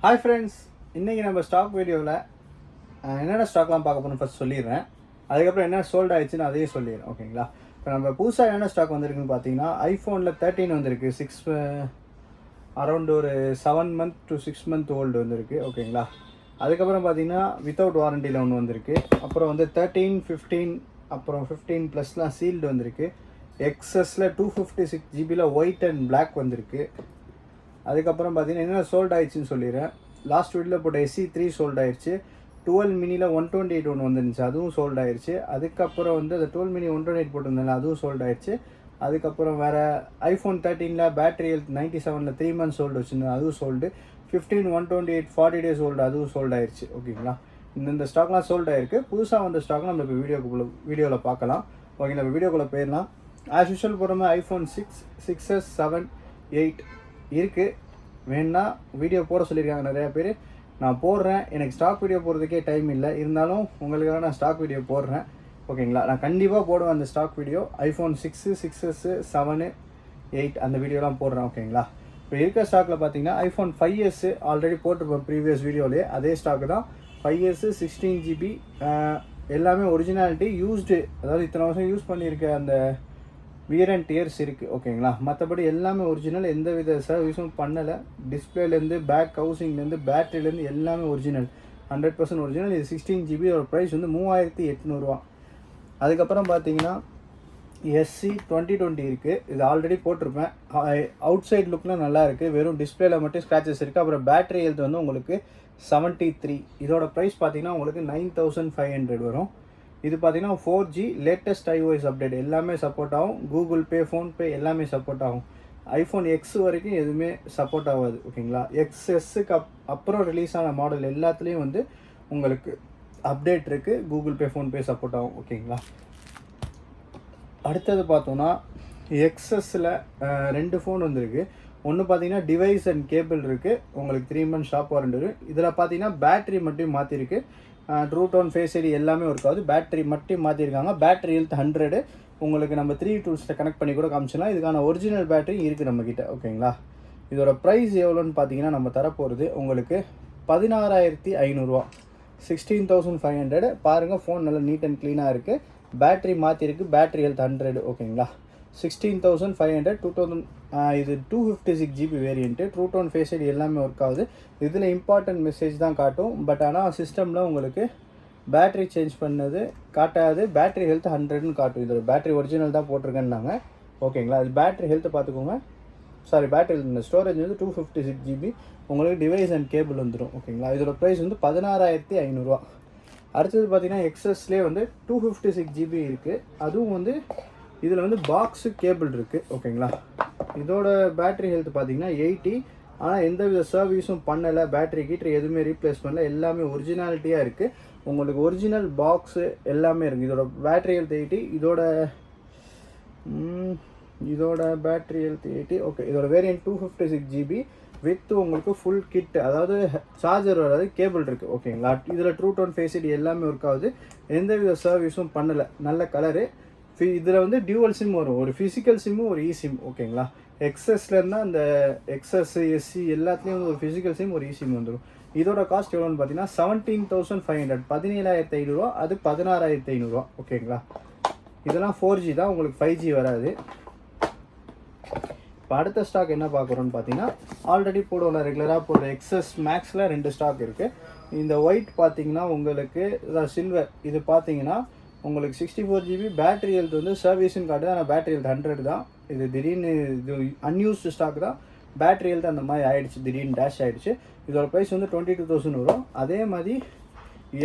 Hi friends, இன்றைக்கி நம்ம stock வீடியோவில் என்னென்ன ஸ்டாக்லாம் பார்க்க போகணும் ஃபஸ்ட் சொல்லிடுறேன். அதுக்கப்புறம் என்ன சோல்ட் ஆயிடுச்சுன்னு அதையும் சொல்லிடுறேன். ஓகேங்களா? இப்போ நம்ம புதுசாக என்னென்ன ஸ்டாக் வந்திருக்குன்னு பார்த்தீங்கன்னா, ஐஃபோனில் 13 வந்திருக்கு. அரௌண்ட் ஒரு 7 மந்த் டு 6 மந்த் ஓல்டு வந்திருக்கு. ஓகேங்களா? அதுக்கப்புறம் பார்த்தீங்கன்னா வித்தவுட் வாரண்டியில் ஒன்று வந்திருக்கு. அப்புறம் வந்து 13, 15, அப்புறம் 15 ப்ளஸ்லாம் சீல்டு வந்திருக்கு. எக்ஸஸில் 256 ஜிபியில் ஒயிட் அண்ட் பிளாக் வந்திருக்கு. அதுக்கப்புறம் பார்த்தீங்கன்னா என்ன சோல்ட் ஆயிடுச்சுன்னு சொல்லிடுறேன். லாஸ்ட் வீடியோவில் போட்ட SE3 சோல்ட் ஆயிடுச்சு. 12 மினியில் 128 ஒன்று வந்துருந்துச்சு, அதுவும் சோல்ட் ஆயிடுச்சு. அதுக்கப்புறம் வந்து அந்த 12 மினி 128 போட்டிருந்தாங்க, அதுவும் சோல்ட் ஆயிடுச்சு. அதுக்கப்புறம் வேறு iPhone 13 battery health 97 3 months sold வச்சுருந்தேன், அதுவும் சோல்டு. 15 128 40 டேஸ் ஓல்டு, அதுவும் சோல்ட் ஆயிடுச்சு. ஓகேங்களா? இந்த ஸ்டாக்லாம் சோல்ட் ஆயிருக்கு. புதுசாக வந்த ஸ்டாக்லாம் நம்ம இப்போ வீடியோவில் பார்க்கலாம். ஓகே, நம்ம வீடியோக்குள்ளே போயிடலாம். ஆஸ் யூஷுவல் போகிற மாதிரி ஐஃபோன் 6, 6s, 7, 8 இருக்குது. வேணுன்னா வீடியோ போட சொல்லியிருக்காங்க நிறையா பேர். நான் போடுறேன். எனக்கு ஸ்டாக் வீடியோ போடுறதுக்கே டைம் இல்லை. இருந்தாலும் உங்களுக்காக நான் ஸ்டாக் வீடியோ போடுறேன். ஓகேங்களா? நான் கண்டிப்பாக போடுவேன் அந்த ஸ்டாக் வீடியோ. ஐஃபோன் 6, 6s, 7, 8 அந்த வீடியோலாம் போடுறேன். ஓகேங்களா? இப்போ இருக்க ஸ்டாக்கில் பார்த்தீங்கன்னா ஐஃபோன் 5s ஆல்ரெடி போட்டிருப்பேன் ப்ரீவியஸ் வீடியோலேயே. அதே ஸ்டாக்கு தான். 5s 16 GB, எல்லாமே ஒரிஜினாலிட்டி. யூஸ்டு, அதாவது இத்தனை வருஷம் யூஸ் பண்ணியிருக்க அந்த வியர் அண்ட் டியர்ஸ் இருக்குது. ஓகேங்களா? மற்றபடி எல்லாமே ஒரிஜினல், எந்த வித சர்வீஸும் பண்ணலை. டிஸ்பிளேலேருந்து பேக் ஹவுசிங்லேருந்து பேட்டரியிலேருந்து எல்லாமே ஒரிஜினல், 100% ஒரிஜினல். இது 16 GB, ஒரு ப்ரைஸ் வந்து 3800 ரூபா. அதுக்கப்புறம் பார்த்தீங்கன்னா SE 2020 இருக்குது. இது ஆல்ரெடி போட்டிருப்பேன். அவுட் சைட் லுக்லாம் நல்லா இருக்குது. வெறும் டிஸ்பிளேல மட்டும் ஸ்க்ராச்சஸ் இருக்குது. அப்புறம் பேட்டரி ஹெல்த் வந்து உங்களுக்கு 73. இதோட ப்ரைஸ் பார்த்தீங்கன்னா உங்களுக்கு 9500 வரும். இது பார்த்தீங்கன்னா 4G லேட்டஸ்ட் iOS அப்டேட் எல்லாமே சப்போர்ட் ஆகும். கூகுள் பே, ஃபோன்பே எல்லாமே சப்போர்ட் ஆகும். ஐஃபோன் X வரைக்கும் எதுவுமே சப்போர்ட் ஆகாது. ஓகேங்களா? XSக்கு அப்புறம் ரிலீஸ் ஆன மாடல் எல்லாத்துலேயும் வந்து உங்களுக்கு அப்டேட் இருக்குது. கூகுள் பே, ஃபோன்பே சப்போர்ட் ஆகும். ஓகேங்களா? அடுத்தது பார்த்தோன்னா XSல் 2 ஃபோன் வந்துருக்கு. ஒன்று பார்த்தீங்கன்னா டிவைஸ் அண்ட் கேபிள் இருக்குது. உங்களுக்கு 3 மந்த் ஷாப் வாரண்டி இருக்குது. இதில் பார்த்தீங்கன்னா பேட்டரி மட்டும் மாற்றிருக்கு. ட்ரூ டோன், ஃபேஸ் ஐடி எல்லாமே ஒர்க் ஆகுது. பேட்டரி மட்டும் மாற்றிருக்காங்க. Battery health 100. உங்களுக்கு நம்ம 3 டூல்ஸில் கனெக்ட் பண்ணி கூட காமிச்சிடலாம். இதுக்கான ஒரிஜினல் பேட்டரி இருக்குது நம்மக்கிட்ட. ஓகேங்களா? இதோட ப்ரைஸ் எவ்வளோன்னு பார்த்தீங்கன்னா நம்ம தரப்போகிறது உங்களுக்கு 16500 ரூபா, 16500. பாருங்கள், ஃபோன் நல்லா நீட் அண்ட் க்ளீனாக இருக்குது. பேட்டரி மாற்றிருக்கு. Battery health 100. ஓகேங்களா? 16500, 2000. இது 256 GB variant. True tone, face ID எல்லாமே ஒர்க் ஆகுது. இதில் இம்பார்ட்டன்ட் மெசேஜ் தான் காட்டும். பட் ஆனால் சிஸ்டமில் உங்களுக்கு பேட்டரி சேஞ்ச் பண்ணது காட்டாது. பேட்டரி ஹெல்த் 100ன்னு காட்டும். இதோட பேட்டரி ஒரிஜினல் தான் போட்டிருக்கேன்னாங்க. ஓகேங்களா? அது பேட்டரி ஹெல்த்தை பார்த்துக்கோங்க. Sorry, battery health. ஸ்டோரேஜ் வந்து 256 GB. உங்களுக்கு டிவைஸ் அண்ட் கேபிள் வந்துடும். ஓகேங்களா? இதோட ப்ரைஸ் வந்து 16500 ரூபா. அடுத்தது பார்த்தீங்கன்னா XSலேயே வந்து 256 GB இருக்குது. அதுவும் வந்து இதில் வந்து பாக்ஸு கேபிள் இருக்குது. ஓகேங்களா? இதோட பேட்டரி ஹெல்த் பார்த்தீங்கன்னா 80. ஆனால் எந்த வித சர்வீஸும் பண்ணலை. பேட்டரி கீட்டர் எதுவுமே ரீப்ளேஸ் பண்ணல. எல்லாமே ஒரிஜினாலிட்டியாக இருக்குது. உங்களுக்கு ஒரிஜினல் பாக்ஸு எல்லாமே இருக்குது. இதோட பேட்டரி ஹெல்த் 80. இதோட பேட்டரி ஹெல்த் 80. ஓகே, இதோட வேரியன்ட் 256 GB வித் உங்களுக்கு ஃபுல் கிட், அதாவது சார்ஜர் வராது, கேபிள் இருக்குது. ஓகேங்களா? இதில் ட்ரூ டோன், ஃபேஸ் ஐடி எல்லாமே ஒர்க் ஆகுது. எந்த வித சர்வீஸும் பண்ணலை. நல்ல கலரு. இதில் வந்து டியூவல் சிம் வரும். ஒரு ஃபிசிக்கல் சிம்மும் ஒரு இ-சிம். ஓகேங்களா? XSலேருந்து அந்த XS, SE எல்லாத்துலேயும் வந்து ஒரு ஃபிசிக்கல் சிம், ஒரு இ-சிம் வந்துடும். இதோட காஸ்ட் எவ்வளோன்னு பார்த்தீங்கன்னா 17500, 17500 ரூபா. அது 16500 ரூபா. ஓகேங்களா? இதெல்லாம் 4G தான், உங்களுக்கு 5G வராது. இப்போ அடுத்த ஸ்டாக் என்ன பார்க்குறோன்னு பார்த்தீங்கன்னா, ஆல்ரெடி போடுவோம் ரெகுலராக போடுற XS மேக்ஸில் 2 ஸ்டாக் இருக்குது. இந்த ஒயிட் பார்த்தீங்கன்னா உங்களுக்கு சில்வர். இது பார்த்தீங்கன்னா உங்களுக்கு 64 GB. பேட்டரி ஹெல்த் வந்து சர்வீஸுன்னு காட்டுது. ஆனால் பேட்டரி ஹெல்த் 100 தான். இது திடீர்னு இது அன்யூஸ்டு ஸ்டாக் தான். பேட்டரி ஹெல்த் அந்த மாதிரி ஆகிடுச்சு, திடீர்னு டேஷ் ஆகிடுச்சு. இதோட ப்ரைஸ் வந்து 22000 வரும். அதே மாதிரி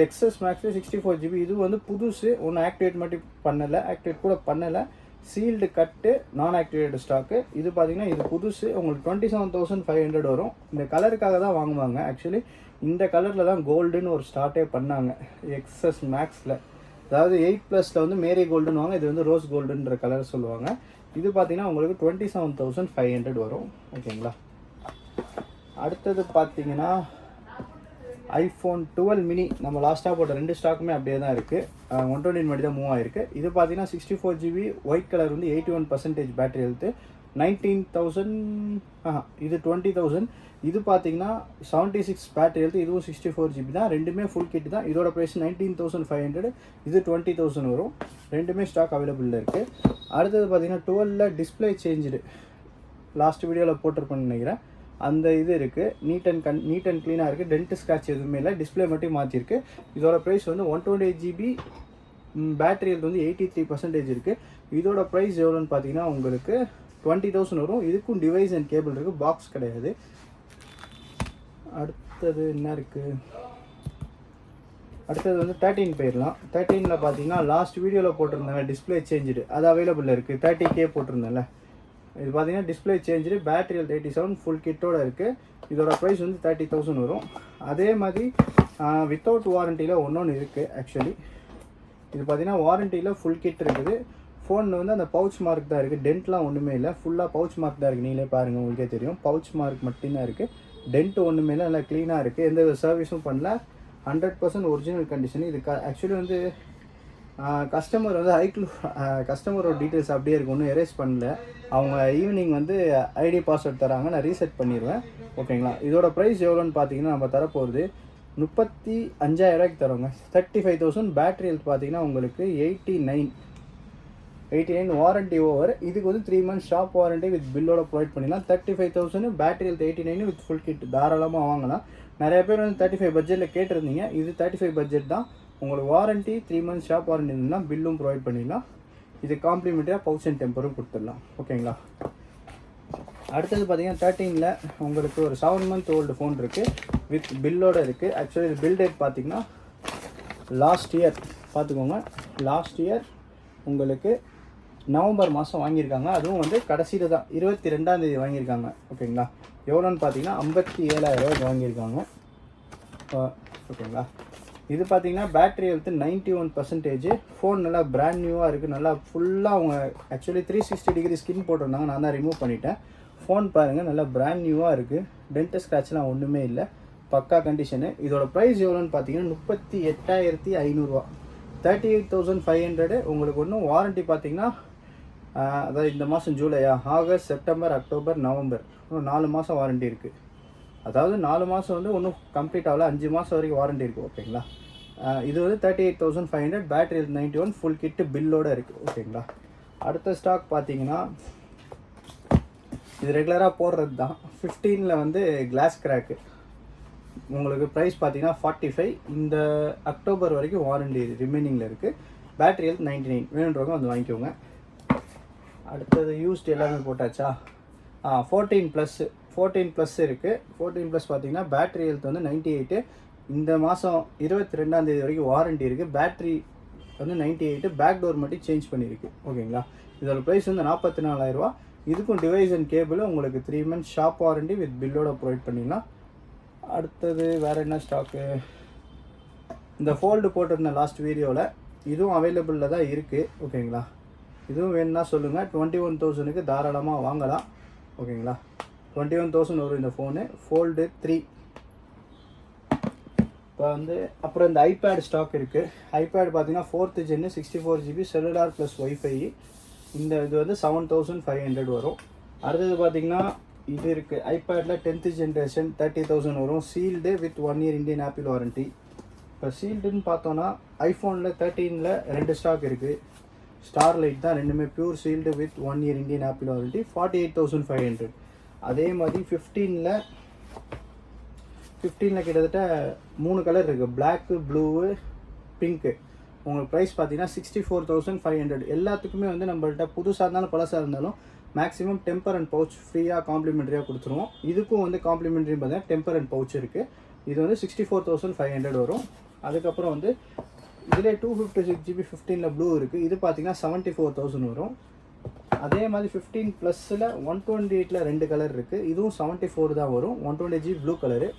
XS மேக்ஸில் 64 GB. இது வந்து புதுசு. ஒன்று ஆக்டிவேட் மட்டும் பண்ணலை, ஆக்டிவேட் கூட பண்ணலை. சீல்டு கட்டு, நான் ஆக்டிவேட்டட் ஸ்டாக்கு. இது பார்த்தீங்கன்னா இது புதுசு. உங்களுக்கு 27500 வரும். இந்த கலருக்காக தான் வாங்குவாங்க. ஆக்சுவலி இந்த கலரில் தான் கோல்டுன்னு ஒரு ஸ்டார்ட்டே பண்ணாங்க XS மேக்ஸில். அதாவது 8+ வந்து மேரி கோல்டுன்னு வாங்க. இது வந்து ரோஸ் கோல்டுன்ற கலர் சொல்லுவாங்க. இது பார்த்தீங்கன்னா உங்களுக்கு 27500 வரும். ஓகேங்களா? அடுத்தது பார்த்தீங்கன்னா ஐஃபோன் 12 மினி. நம்ம லாஸ்ட்டாக போட்ட 2 ஸ்டாக்குமே அப்படியே தான் இருக்குது. 120 மட்டும் தான் மூவ் ஆகிருக்கு. இது பார்த்தீங்கன்னா 64 GB, ஒயிட் கலர் வந்து 81% பேட்டரி ஹெல்த்து. 19,000. இது 20,000. இது பார்த்தீங்கன்னா 76 பேட்டரி ஹெல்த், இதுவும் 64 GB தான். ரெண்டுமே ஃபுல் கிட் தான். இதோட ப்ரைஸ் 19,500. இது 20,000 வரும். ரெண்டுமே ஸ்டாக் அவைலபிளில் இருக்குது. அடுத்தது பார்த்தீங்கன்னா 12ல் டிஸ்பிளே சேஞ்சு லாஸ்ட் வீடியோவில் போட்டிருப்பேன்னு நினைக்கிறேன். அந்த இது இருக்குது. நீட் அண்ட் க்ளீனாக இருக்குது. டென்ட் ஸ்க்ராட்ச் எதுவுமே இல்லை. டிஸ்பிளே மட்டும் மாற்றிருக்கு. இதோட ப்ரைஸ் வந்து 128 GB. பேட்டரி ஹெல்த் வந்து 83% இருக்குது. இதோட ப்ரைஸ் எவ்வளோன்னு பார்த்தீங்கன்னா உங்களுக்கு 20,000 வரும். இதுக்கும் டிவைஸ் அண்ட் கேபிள் இருக்குது, பாக்ஸ் கிடையாது. அடுத்தது என்ன இருக்குது? அடுத்தது வந்து 13 போயிடலாம். 13ல் பார்த்தீங்கன்னா லாஸ்ட் வீடியோவில் போட்டிருந்தாங்க டிஸ்பிளே சேஞ்சு, அது அவைலபிளில் இருக்குது. 30K போட்டிருந்தேன்ல, இது பார்த்தீங்கன்னா display change, battery health 87, full கிட்டோட இருக்குது. இதோட ப்ரைஸ் வந்து 30,000 வரும். அதே மாதிரி வித்தவுட் வாரண்டியில் ஒன்று இருக்குது. ஆக்சுவலி இது பார்த்தீங்கன்னா வாரண்டியில் ஃபுல் கிட் இருக்குது. ஃபோனில் வந்து அந்த பவுச் மார்க் தான் இருக்குது. டென்ட்லாம் ஒன்றுமே இல்லை. ஃபுல்லாக பவுச் மார்க் தான் இருக்குது. நீங்களே பாருங்கள், உங்களுக்கே தெரியும். பவுச் மார்க் மட்டும்தான் இருக்குது. டென்ட் ஒன்றுமே இல்லை. நல்லா க்ளீனாக இருக்குது. எந்த சர்வீஸும் பண்ணல. 100% ஒரிஜினல் கண்டிஷன். இது ஆக்சுவலி வந்து கஸ்டமர் வந்து கஸ்டமரோட டீட்டெயில்ஸ் அப்படியே இருக்கு, ஒன்றும் எரேஸ் பண்ணல. அவங்க ஈவினிங் வந்து ஐடி பாஸ்வேர்ட் தராங்க, நான் ரீசெட் பண்ணிடுவேன். ஓகேங்களா? இதோட ப்ரைஸ் எவ்வளோன்னு பார்த்தீங்கன்னா நம்ம தரப்போகிறது 35,000 தரோங்க. 35,000. பேட்டரி ஹெல்த் பார்த்தீங்கன்னா உங்களுக்கு 89 வாரண்டி ஓவர். இதுக்கு வந்து 3 months ஷாப் வாரண்டி வித் பில்லோட ப்ரொவைட் பண்ணிடலாம். 35,000 battery health 89 with full kit தாராளமாக வாங்கலாம். நிறைய பேர் வந்து 35 பட்ஜெட்டில் கேட்டிருந்தீங்க. இது 35 பட்ஜெட் தான். உங்களுக்கு வாரண்டி 3 months ஷாப் வாரண்டி இருந்தால் பில்லும் ப்ரொவைட் பண்ணிடலாம். இது காம்ப்ளிமெண்ட்டாக பவுச் அண்ட் டெம்பரும் கொடுத்துடலாம். ஓகேங்களா? அடுத்தது பார்த்தீங்கன்னா 13ல் உங்களுக்கு ஒரு 7 month ஓல்டு ஃபோன் இருக்குது, வித் பில்லோடு இருக்குது. ஆக்சுவலி இது பில் டேட் பார்த்தீங்கன்னா லாஸ்ட் இயர் பார்த்துக்கோங்க. லாஸ்ட் இயர் உங்களுக்கு நவம்பர் மாதம் வாங்கியிருக்காங்க. அதுவும் வந்து கடைசியில் தான் 22ஆம் தேதி வாங்கியிருக்காங்க. ஓகேங்களா? எவ்வளோன்னு பார்த்தீங்கன்னா 57,000 வாங்கியிருக்காங்க. ஓகேங்களா? இது பார்த்தீங்கன்னா பேட்டரி ஹெல்த் 91%. ஃபோன் நல்லா பிராண்ட் நியூவாக இருக்குது. நல்லா ஃபுல்லாக அவங்க ஆக்சுவலி 360 degree ஸ்கின் போட்டிருந்தாங்க, நான் தான் ரிமூவ் பண்ணிட்டேன். ஃபோன் பாருங்கள், நல்லா பிராண்ட் நியூவாக இருக்குது. டென்ட் ஸ்க்ராட்ச்லாம் ஒன்றுமே இல்லை, பக்கா கண்டிஷனு. இதோட ப்ரைஸ் எவ்வளோன்னு பார்த்தீங்கன்னா 38,500. 38,500. உங்களுக்கு ஒன்றும் வாரண்ட்டி பார்த்தீங்கன்னா அதாவது இந்த மாதம் ஜூலையா, ஆகஸ்ட், செப்டம்பர், அக்டோபர், நவம்பர், இன்னும் 4 மாதம் வாரண்ட்டி இருக்குது. அதாவது 4 மாதம் வந்து ஒன்றும் கம்ப்ளீட் ஆகல, 5 மாதம் வரைக்கும் வாரண்ட்டி இருக்குது. ஓகேங்களா? இது வந்து 38,500. பேட்டரி 91, ஃபுல் கிட்டு பில்லோடு இருக்குது. ஓகேங்களா? அடுத்த ஸ்டாக் பார்த்தீங்கன்னா இது ரெகுலராக போடுறது தான். 15ல் வந்து கிளாஸ் கிராக்கு உங்களுக்கு ப்ரைஸ் பார்த்தீங்கன்னா 45. இந்த அக்டோபர் வரைக்கும் வாரண்டி ரிமைனிங்கில் இருக்குது. Battery health 99. வேணுன்றவங்க வந்து வாங்கிக்கோங்க. அடுத்தது யூஸ்டு எல்லாமே போட்டாச்சா? 14+ இருக்குது. 14+ பார்த்தீங்கன்னா பேட்டரி ஹெல்த் வந்து 98. இந்த மாதம் 22ஆம் தேதி வரைக்கும் வாரண்டி இருக்குது. பேட்டரி வந்து 98. பேக் டோர் மட்டும் சேஞ்ச் பண்ணியிருக்கு. ஓகேங்களா? இதோட ப்ரைஸ் வந்து 44,000. இதுக்கும் டிவைஸ் அண்ட் கேபிள் உங்களுக்கு 3 months ஷாப் வாரண்டி வித் பில்லோட ப்ரொவைட் பண்ணிடலாம். அடுத்தது வேறு என்ன ஸ்டாக்கு? இந்த ஃபோல்டு போட்டிருந்தேன் லாஸ்ட் வீடியோவில், இதுவும் அவைலபிளில் தான் இருக்குது. ஓகேங்களா? இதுவும் வேணும்னா சொல்லுங்கள். 21,000க்கு தாராளமாக வாங்கலாம். ஓகேங்களா? 21,000 வரும் இந்த ஃபோனு. ஃபோல்டு 3. இப்போ வந்து அப்புறம் இந்த ஐபேட் ஸ்டாக் இருக்குது. ஐபேட் பார்த்தீங்கன்னா 4th gen 64 GB cellular plus wifi. இந்த இது வந்து 7,500 வரும். அடுத்தது பார்த்தீங்கன்னா இது இருக்குது. ஐபேடில் 10th generation 30,000 வரும். Sealed with 1 year Indian Apple warranty. இப்போ சீல்டுன்னு பார்த்தோன்னா ஐஃபோனில் 13ல் 2 ஸ்டாக் இருக்குது. ஸ்டார்லைட் தான், ரெண்டுமே pure sealed with 1 year Indian Apple warranty. 48,500. அதே மாதிரி 15ல் கிட்டத்தட்ட 3 கலர் இருக்குது. Black, blue, pink. உங்களுக்கு ப்ரைஸ் பார்த்தீங்கன்னா 64,500. எல்லாத்துக்குமே வந்து நம்மள்ட்ட புதுசாக இருந்தாலும் பழசாக இருந்தாலும் மேக்ஸிமம் டெம்பர் அண்ட் பவுச் ஃப்ரீயாக காம்ப்ளிமெண்ட்ரியாக கொடுத்துருவோம். இதுக்கும் வந்து காம்ப்ளிமெண்ட்ரி பார்த்தீங்கன்னா டெம்பர் அண்ட் பவுச் இருக்குது. இது வந்து 64,500 வரும். அதுக்கப்புறம் வந்து இதிலே 256 GB 15ல் ப்ளூ இருக்குது. இது பார்த்தீங்கன்னா 74,000 வரும். அதே மாதிரி 15+ல் 128ல் 2 கலர் இருக்குது. இதுவும் 74 தான் வரும். 120 GB ப்ளூ கலரு.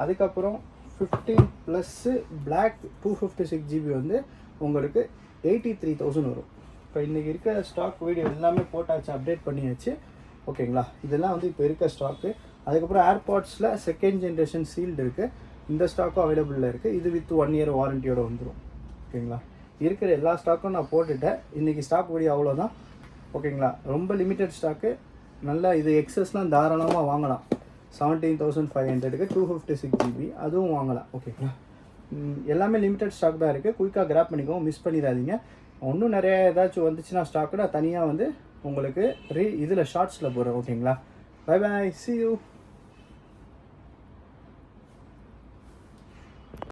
அதுக்கப்புறம் 15+ பிளாக் 256 GB வந்து உங்களுக்கு 83,000 வரும். இப்போ இன்றைக்கி இருக்க ஸ்டாக் வீடியோ எல்லாமே போட்டாச்சு, அப்டேட் பண்ணியாச்சு. ஓகேங்களா? இதெல்லாம் வந்து இப்போ இருக்க ஸ்டாக்கு. அதுக்கப்புறம் ஏர்பாட்ஸில் 2nd generation சீல்டு இருக்குது. இந்த ஸ்டாக்கும் அவைலபிளில் இருக்குது. இது வித் 1 year வாரண்டியோடு வந்துடும். ஓகேங்களா? இருக்கிற எல்லா ஸ்டாக்கும் நான் போட்டுட்டேன். இன்றைக்கி ஸ்டாக் வீடியோ அவ்வளோதான். ஓகேங்களா? ரொம்ப லிமிட்டட் ஸ்டாக்கு. நல்லா இது எக்ஸஸ்லாம் தாராளமாக வாங்கலாம். 17,500க்கு 256 GB அதுவும் வாங்கலாம். ஓகேங்களா? எல்லாமே லிமிட்டட் ஸ்டாக் தான் இருக்குது. குயிக்காக கிராப் பண்ணிக்கோங்க, மிஸ் பண்ணிடாதீங்க. இன்னும் நிறைய ஏதாச்சும் வந்துச்சுன்னா ஸ்டாக்கு நான் தனியாக வந்து உங்களுக்கு இதில் ஷார்ட்ஸில் போடுறேன். ஓகேங்களா? Bye bye, see you.